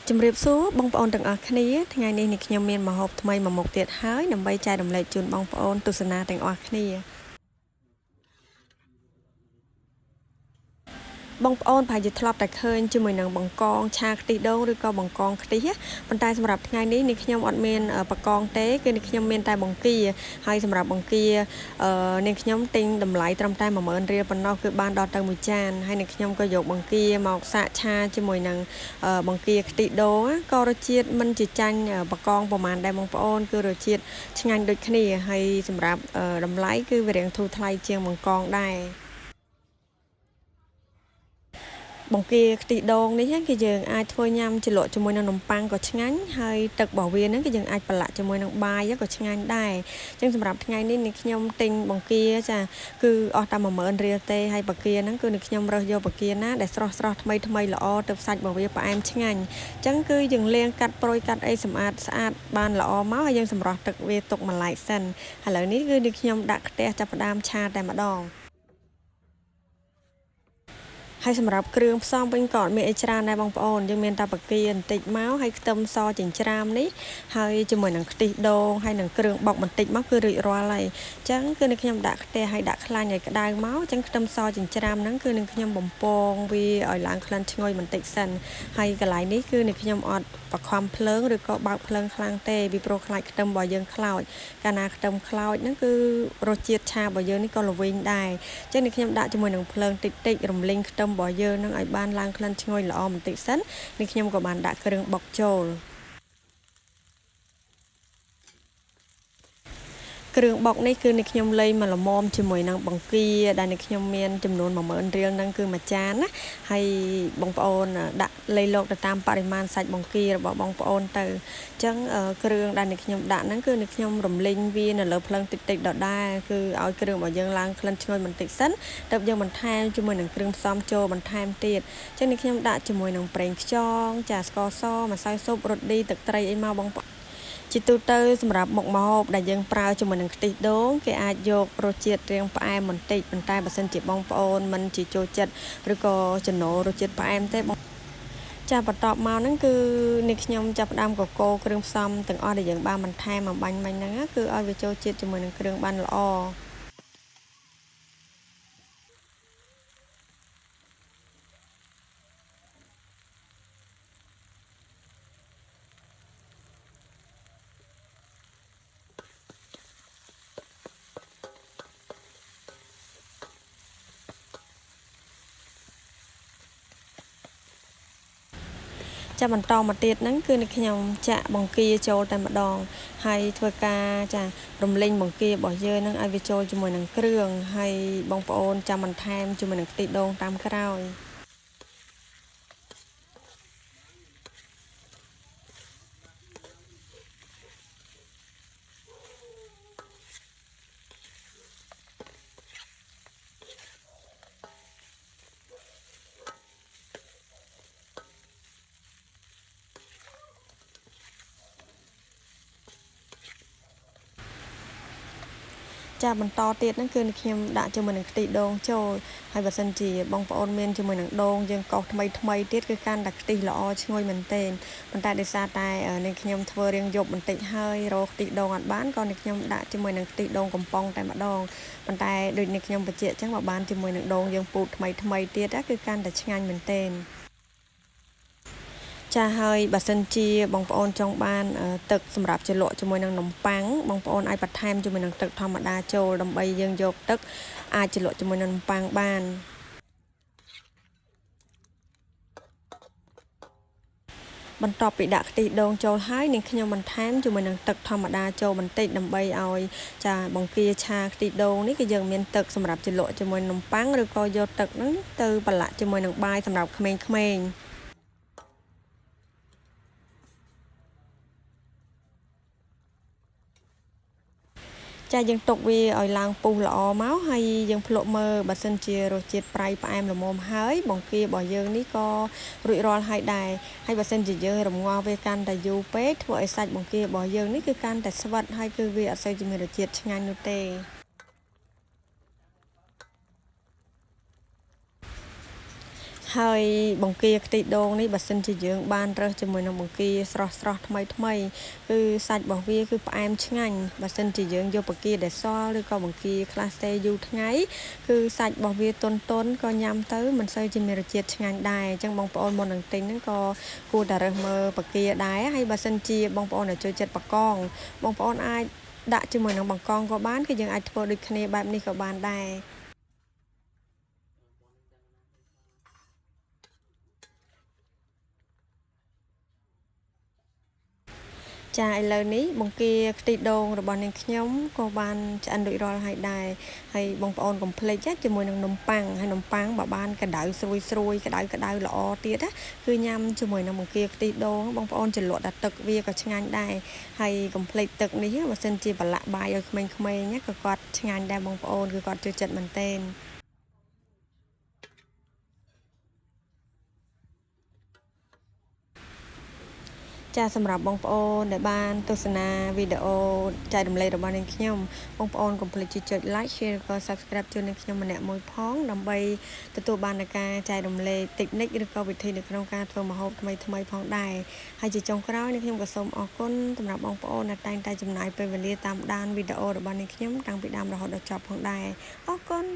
ជំរាបសួរបងប្អូនទាំងអស់គ្នាថ្ងៃនេះខ្ញុំមានម្ហូបថ្មីមួយមុខទៀតហើយដើម្បីចែករំលែកជូនបងប្អូនទស្សនាទាំងអស់គ្នាបងប្អូនប្រហែលជាធ្លាប់តែឃើញជាមួយនឹងបង្កងឆាខ្ទិះដូងឬក៏បង្កងខ្ទិះប៉ុន្តែសម្រាប់ថ្ងៃនេះខ្ញុំអត់មានបង្កងទេគឺខ្ញុំមានតែបង្គាហើយសម្រាប់បង្គានាងខ្ញុំទិញតម្លៃត្រឹមតែ10000រៀលប៉ុណ្ណោះគឺបានដល់ទៅមួយចានហើយនាងខ្ញុំក៏យកបង្គាមកសាកឆាជាមួយនឹងបង្គាខ្ទិះដូងក៏រសជាតិមិនជាចាញ់បង្កងប្រហែលដែរបងប្អូនគឺរសជាតិឆ្ងាញ់ដូចគ្នាហើយសម្រាប់តម្លៃគឺវារៀងធូរថ្លៃជាងបង្កងដែរបង្គាខ្ទិះដូងនេះគឺយើងអាចធ្វើញ៉ាំជ្រលក់ជាមួយនឹងនំប៉័ងក៏ឆ្ងាញ់ហើយទឹករបស់វាហ្នឹងគឺយើងអាចប្រឡាក់ជាមួយនឹងបាយក៏ឆ្ងាញ់ដែរអញ្ចឹងសម្រាប់ថ្ងៃនេះនេះខ្ញុំទិញបង្គាចាគឺអស់តែ10000រៀលទេហើយបង្គាហ្នឹងគឺនេះខ្ញុំរើសយកបង្គាណាដែលស្រស់ថ្មីល្អទើបសាច់របស់វាផ្អែមឆ្ងាញ់អញ្ចឹងគឺយើងលាងកាត់ប្រួយកាត់អីសម្អាតស្អាតបានល្អមកហើយយើងសម្រោះទឹកវាទុកមួយឡែកសិនឥឡូវនេះគឺនេះខ្ញុំដាក់ខ្ទះចាប់ផ្ដើមឆាតែម្ដងហើយសម្រាប់គ្រឿងផ្សំវិញក៏មានអីច្រើនដែរបងប្អូនយើងមានតែបង្គាបន្តិចមកហើយខ្ទឹមសចិញ្ច្រាំនេះហើយជាមួយនឹងខ្ទិះដូងហើយនឹងគ្រឿងបុកបន្តិចមកគឺរួចរាល់ហើយអញ្ចឹងគឺនឹងខ្ញុំដាក់ខ្ទះហើយដាក់ខ្លាញ់ឲ្យក្តៅមកអញ្ចឹងខ្ទឹមសចិញ្ច្រាំហ្នឹងគឺនឹងខ្ញុំបំពងវាឲ្យឡើងក្លិនឈ្ងុយបន្តិចសិនហើយកន្លែងនេះគឺនឹងខ្ញុំអត់បខំភ្លើងឬក៏បើកភ្លើងខ្លាំងទេពីព្រោះខ្លាចខ្ទឹមរបស់យើងខ្លោចកាលណាខ្ទឹមខ្លោចហ្នឹងគឺរសជាតិឆារបស់យើងនេះក៏ល្វីងដែរអញ្ចឹងនេះខ្ញុំដាក់ជាមួយនឹងភ្លើងតិចរំលីងខ្ទឹមរបស់យើងនឹងឲ្យបានឡើងក្លិនឈ្ងុយល្អបន្តិចសិននេះខ្ញុំក៏បានដាក់គ្រឿងបុកចូលគ្រឿងបុកនេះគឺនេះខ្ញុំលៃមកល្មមជាមួយនឹងបង្គាដែលនេះខ្ញុំមានចំនួន10000រៀលហ្នឹងគឺមួយចានណាហើយបងប្អូនដាក់លៃលោកទៅតាមបរិមាណសាច់បង្គារបស់បងប្អូនទៅអញ្ចឹងគ្រឿងដែលនេះខ្ញុំដាក់ហ្នឹងគឺនេះខ្ញុំរំលីងវានៅលើភ្លើងតិចដដែលគឺឲ្យគ្រឿងរបស់យើងឡើងក្លិនឈ្ងុយបន្តិចសិនទើបយើងបន្ថែមជាមួយនឹងគ្រឿងផ្សំចូលបន្ថែមទៀតអញ្ចឹងនេះខ្ញុំដាក់ជាមួយនឹងប្រេងខ្យងចាស្ករសម្សៅស៊ុបរ៉ូឌីទឹកត្រីអីមកបងប្អូនជាទូទៅសម្រាប់មុខម្ហូបដែលយើងប្រើជាមួយនឹងខ្ទិះដូងគេអាចយករសជាតិរាងផ្អែមបន្តិចប៉ុន្តែបើសិនជាបងប្អូនមិនជាចូលចិត្តឬក៏ចំណូលរសជាតិផ្អែមទេបងចាបន្ទាប់មកហ្នឹងគឺនេះខ្ញុំចាប់ផ្ដើមកកូរគ្រឿងផ្សំទាំងអស់ដែលយើងបានបន្ថែមមកបាញ់មិញហ្នឹងគឺឲ្យវាចូលជាតិជាមួយនឹងគ្រឿងបានល្អចាបន្តមកទៀតហ្នឹងគឺនេះខ្ញុំចាក់បង្គាចូលតែម្ដងហើយធ្វើការចារំលីងបង្គារបស់យើងហ្នឹងឲ្យវាចូលជាមួយនឹងគ្រឿងហើយបងប្អូនចាំបន្ថែមជាមួយនឹងខ្ទិះដូងតាមក្រោយចាបន្តទៀតហ្នឹងគឺខ្ញុំដាក់ជាមួយនឹងខ្ទិះដូងចូលហើយបើសិនជាបងប្អូនមានជាមួយនឹងដូងយើងកោសថ្មីទៀតគឺកាន់តែខ្ទិះល្អឈ្ងុយមែនទែនប៉ុន្តែដោយសារតែនេះខ្ញុំធ្វើរៀងយប់បន្តិចហើយរកខ្ទិះដូងអត់បានក៏នេះខ្ញុំដាក់ជាមួយនឹងខ្ទិះដូងកំប៉ុងតែម្ដងប៉ុន្តែដូចនេះខ្ញុំបញ្ជាក់អញ្ចឹងបើបានជាមួយនឹងដូងយើងពូតថ្មីទៀតគឺកាន់តែឆ្ងាញ់មែនទែនចាហើយបើសិនជាបងប្អូនចង់បានទឹកសម្រាប់ជ្រលក់ជាមួយនឹងនំប៉័ងបងប្អូនអាចបន្ថែមជាមួយនឹងទឹកធម្មតាចូលដើម្បីយើងយកទឹកអាចជ្រលក់ជាមួយនឹងនំប៉័ងបានបន្ទាប់ពីដាក់ខ្ទិះដូងចូលហើយនាងខ្ញុំបន្ថែមជាមួយនឹងទឹកធម្មតាចូលបន្តិចដើម្បីឲ្យចាបង្គាឆាខ្ទិះដូងនេះគឺយើងមានទឹកសម្រាប់ជ្រលក់ជាមួយនំប៉័ងឬក៏យកទឹកហ្នឹងទៅប្រឡាក់ជាមួយនឹងបាយសម្រាប់ក្មេងៗចាយើងទុកវាឲ្យឡើងពុះល្អមកហើយយើងភ្លក់មើលបើសិនជារសជាតិប្រៃផ្អែមល្មមហើយបង្គារបស់យើងនេះក៏រួចរាល់ហើយដែរហើយបើសិនជាយើងរំងាស់វាកាន់តែយូរពេកធ្វើឲ្យសាច់បង្គារបស់យើងនេះគឺកាន់តែស្វិតហើយគឺវាអត់សូវជាមានរសជាតិឆ្ងាញ់នោះទេហ ហើយបង្គាខ្ទិះដូងនេះបើសិនជាយើងបានរើសជាមួយនឹងបង្គាស្រស់ថ្មីគឺសាច់របស់វាគឺផ្អែមឆ្ងាញ់បើសិនជាយើងយកបង្គាដែលសល់ឬក៏បង្គាខ្លះស្ទេយូរថ្ងៃគឺសាច់របស់វាទន់ក៏ញ៉ាំទៅមិនសូវជាមានរសជាតិឆ្ងាញ់ដែរអញ្ចឹងបងប្អូនមុននឹងទិញហ្នឹងក៏គួរតែរើសមើលបង្គាដែរហើយបើសិនជាបងប្អូនចូលចិត្តបង្កងបងប្អូនអាចដាក់ជាមួយនឹងបង្កងក៏បានគឺយើងអាចធ្វើដូចគ្នាបែបនេះក៏បានដែរចាឥឡូវនេះបង្គាខ្ទិះដូងរបស់នាងខ្ញុំក៏បានឆ្អិនរួចរាល់ហើយដែរហើយបងប្អូនកុំភ្លេចជាមួយនឹងនំប៉័ងហើយនំប៉័ងបើបានកដៅស្រួយក្តៅល្អទៀតគឺញ៉ាំជាមួយនឹងបង្គាខ្ទិះដូងបងប្អូនច្រលក់តែទឹកវាក៏ឆ្ងាញ់ដែរហើយកុំភ្លេចទឹកនេះបើសិនជាប្រឡាក់បាយឲ្យក្មេងៗក៏គាត់ឆ្ងាញ់ដែរបងប្អូនគឺគាត់ចូលចិត្តមែនទែនចាសម្រាប់បងប្អូនដែលបានទស្សនាវីដេអូចែករំលែករបស់នាងខ្ញុំបងប្អូនកុំភ្លេចចុច like share ឬក៏ subscribe ជួយនាងខ្ញុំម្នាក់មួយផងដើម្បីទទួលបាននូវការចែករំលែក technique ឬក៏វិធីនៅក្នុងការធ្វើម្ហូបថ្មីផងដែរហើយជាចុងក្រោយនាងខ្ញុំក៏សូមអរគុណសម្រាប់បងប្អូនដែលតែងតែចំណាយពេលវេលាតាមដានវីដេអូរបស់នាងខ្ញុំតាំងពីដើមរហូតដល់ចប់ផងដែរអរគុណ